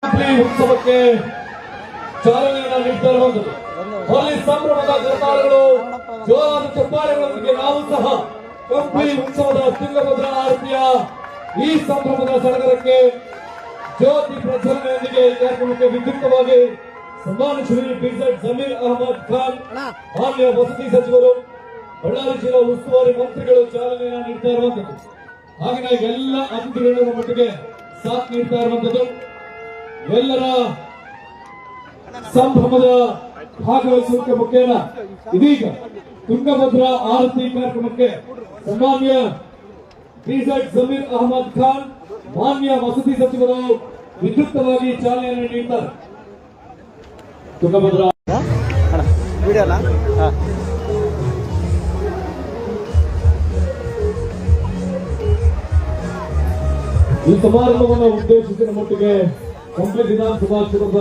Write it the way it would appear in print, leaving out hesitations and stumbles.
ಉತ್ಸವಕ್ಕೆ ಚಾಲನೆಯನ್ನು ನೀಡ್ತಾ ಇರುವಂತದ್ದು. ಹೋಲಿ ಸಂಭ್ರಮದ ಕರ್ತಾಳಗಳು ಜೋರಾದ ಚಪ್ಪಾಳೆಗಳೊಂದಿಗೆ ನಾವು ಸಹ ಕಂಪ್ಲಿ ಉತ್ಸವದ ತುಂಗಭದ್ರಾ ಆರತಿಯ ಈ ಸಂಭ್ರಮದ ಸಡಗರಕ್ಕೆ ಜ್ಯೋತಿ ಪ್ರಜ್ವಲನೆಯೊಂದಿಗೆ ಕಾರ್ಯಕ್ರಮಕ್ಕೆ ವಿದ್ಯುಕ್ತವಾಗಿ ಸನ್ಮಾನ್ಯ ಶ್ರೀ ಬಿಜೆಡ್ ಜಮೀರ್ ಅಹಮದ್ ಖಾನ್ ಮಾನ್ಯ ವಸತಿ ಸಚಿವರು ಬಳ್ಳಾರಿ ಜಿಲ್ಲಾ ಉಸ್ತುವಾರಿ ಮಂತ್ರಿಗಳು ಚಾಲನೆಯನ್ನು ನೀಡ್ತಾ ಇರುವಂತದ್ದು. ಹಾಗೆ ಎಲ್ಲ ಅತಿಥಿಗಳ ಮಟ್ಟಿಗೆ ಸಾಥ್ ನೀಡ್ತಾ ಇರುವಂತದ್ದು. ಎಲ್ಲರ ಸಂಭ್ರಮದ ಭಾಗವಹಿಸುವಿಕೆ ಮುಖೇನ ಇದೀಗ ತುಂಗಭದ್ರಾ ಆರತಿ ಕಾರ್ಯಕ್ರಮಕ್ಕೆ ಸನ್ಮಾನ್ಯ ಬಿಜೆಡ್ ಜಮೀರ್ ಅಹಮದ್ ಖಾನ್ ಮಾನ್ಯ ವಸತಿ ಸಚಿವರು ವಿದ್ಯುಕ್ತವಾಗಿ ಚಾಲನೆಯನ್ನು ನೀಡಿದ್ದಾರೆ. ತುಂಗಭದ್ರಾ ಈ ಸಮಾರಂಭವನ್ನು ಉದ್ದೇಶಿಸಿದ ಮಟ್ಟಿಗೆ ಕಂಪ್ಲಿ ವಿಧಾನಸಭಾ ಕ್ಷೇತ್ರದ